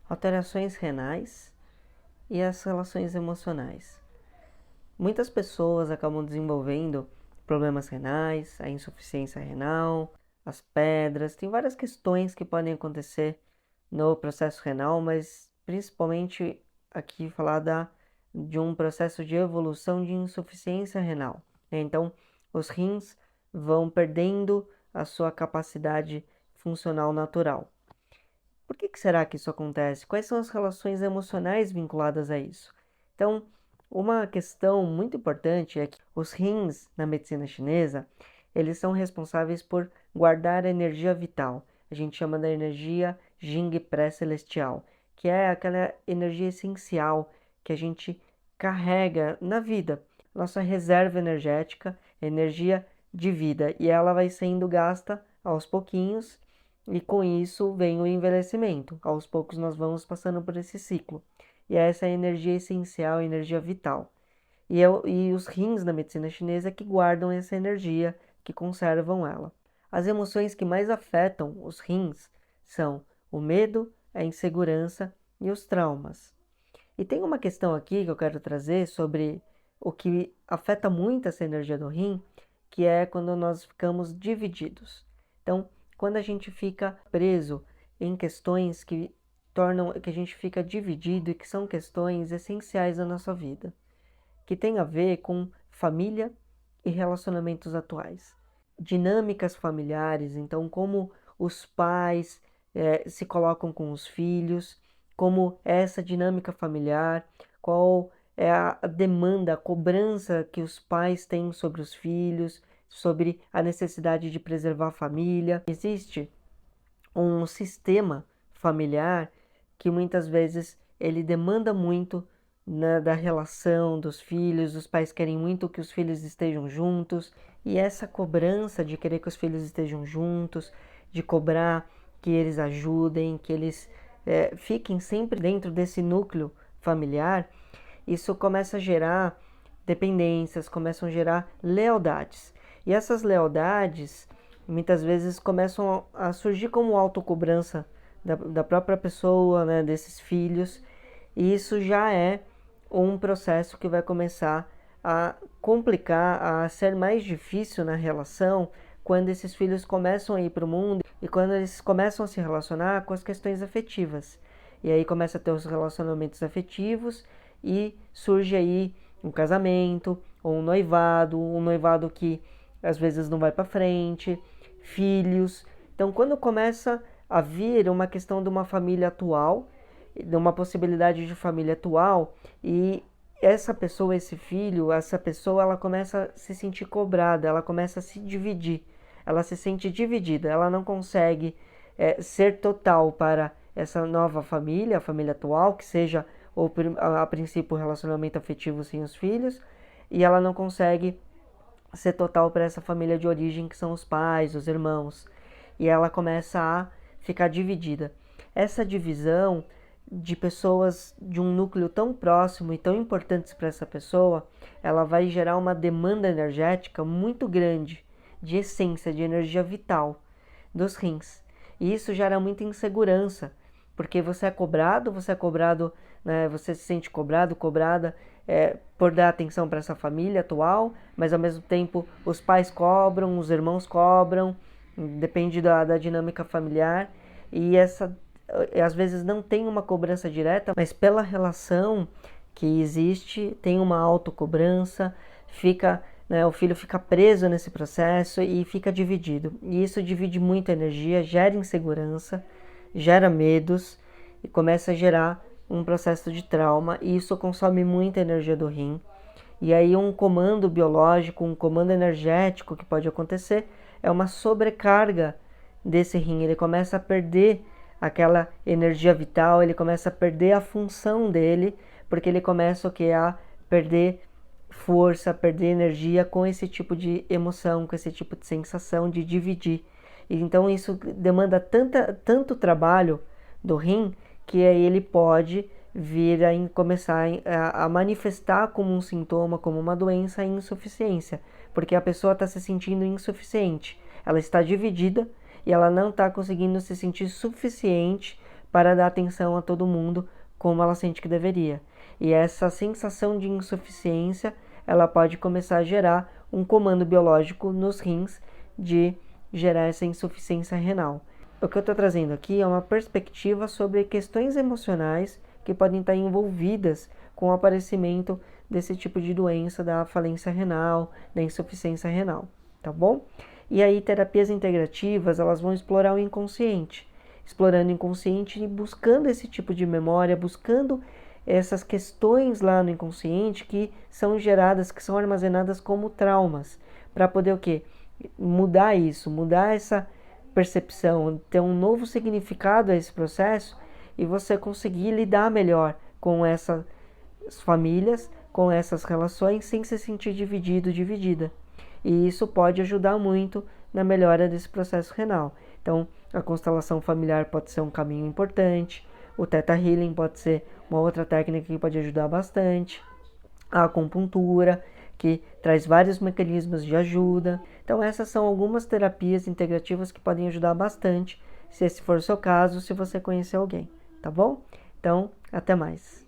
alterações renais e as relações emocionais. Muitas pessoas acabam desenvolvendo problemas renais, a insuficiência renal, as pedras, tem várias questões que podem acontecer no processo renal, mas principalmente aqui falar de um processo de evolução de insuficiência renal. Então, os rins vão perdendo a sua capacidade funcional natural. Por que será que isso acontece? Quais são as relações emocionais vinculadas a isso? Então, uma questão muito importante é que os rins na medicina chinesa, eles são responsáveis por guardar a energia vital. A gente chama da energia Jing pré-celestial, que é aquela energia essencial que a gente carrega na vida. Nossa reserva energética, energia de vida, e ela vai sendo gasta aos pouquinhos. E com isso vem o envelhecimento. Aos poucos nós vamos passando por esse ciclo. E essa é a energia essencial, a energia vital. E os rins na medicina chinesa que guardam essa energia, que conservam ela. As emoções que mais afetam os rins são o medo, a insegurança e os traumas. E tem uma questão aqui que eu quero trazer sobre o que afeta muito essa energia do rim, que é quando nós ficamos divididos. Então, quando a gente fica preso em questões que tornam que a gente fica dividido e que são questões essenciais da nossa vida, que tem a ver com família e relacionamentos atuais. Dinâmicas familiares, então como os pais se colocam com os filhos, como é essa dinâmica familiar, qual é a demanda, a cobrança que os pais têm sobre os filhos, sobre a necessidade de preservar a família. Existe um sistema familiar que muitas vezes ele demanda muito, né, da relação dos filhos, os pais querem muito que os filhos estejam juntos, e essa cobrança de querer que os filhos estejam juntos, de cobrar que eles ajudem, que eles fiquem sempre dentro desse núcleo familiar, isso começa a gerar dependências, começam a gerar lealdades. E essas lealdades muitas vezes começam a surgir como autocobrança da própria pessoa, né, desses filhos, e isso já é um processo que vai começar a complicar, a ser mais difícil na relação quando esses filhos começam a ir para o mundo e quando eles começam a se relacionar com as questões afetivas. E aí começa a ter os relacionamentos afetivos e surge aí um casamento, ou um noivado que às vezes não vai para frente, filhos. Então, quando começa a vir uma questão de uma família atual, de uma possibilidade de família atual, e essa pessoa, esse filho, essa pessoa, ela começa a se sentir cobrada, ela começa a se dividir, ela se sente dividida, ela não consegue ser total para essa nova família, a família atual, que seja a princípio o relacionamento afetivo sem os filhos, e ela não consegue ser total para essa família de origem que são os pais, os irmãos, e ela começa a ficar dividida. Essa divisão de pessoas de um núcleo tão próximo e tão importantes para essa pessoa, ela vai gerar uma demanda energética muito grande de essência, de energia vital dos rins. E isso gera muita insegurança, porque você é cobrado, né, você se sente cobrado, cobrada por dar atenção para essa família atual, mas ao mesmo tempo os pais cobram, os irmãos cobram, depende da dinâmica familiar, e às vezes não tem uma cobrança direta, mas pela relação que existe, tem uma autocobrança, o filho fica preso nesse processo e fica dividido. E isso divide muito a energia, gera insegurança, gera medos e começa a gerar um processo de trauma, e isso consome muita energia do rim. E aí um comando biológico, um comando energético que pode acontecer é uma sobrecarga desse rim. Ele começa a perder aquela energia vital, ele começa a perder a função dele, porque ele começa a perder força, perder energia com esse tipo de emoção, com esse tipo de sensação de dividir. E então isso demanda tanto trabalho do rim, que aí ele pode vir a começar a manifestar como um sintoma, como uma doença, a insuficiência, porque a pessoa está se sentindo insuficiente, ela está dividida e ela não está conseguindo se sentir suficiente para dar atenção a todo mundo como ela sente que deveria. E essa sensação de insuficiência, ela pode começar a gerar um comando biológico nos rins de gerar essa insuficiência renal. O que eu estou trazendo aqui é uma perspectiva sobre questões emocionais que podem estar envolvidas com o aparecimento desse tipo de doença da falência renal, da insuficiência renal, tá bom? E aí terapias integrativas, elas vão explorar o inconsciente, explorando o inconsciente e buscando esse tipo de memória, buscando essas questões lá no inconsciente que são geradas, que são armazenadas como traumas, para poder o quê? Mudar isso, mudar essa percepção, ter um novo significado a esse processo e você conseguir lidar melhor com essas famílias, com essas relações, sem se sentir dividido, dividida. E isso pode ajudar muito na melhora desse processo renal. Então, a constelação familiar pode ser um caminho importante, o Theta Healing pode ser uma outra técnica que pode ajudar bastante, a acupuntura, que traz vários mecanismos de ajuda. Então essas são algumas terapias integrativas que podem ajudar bastante, se esse for o seu caso, se você conhecer alguém, tá bom? Então, até mais.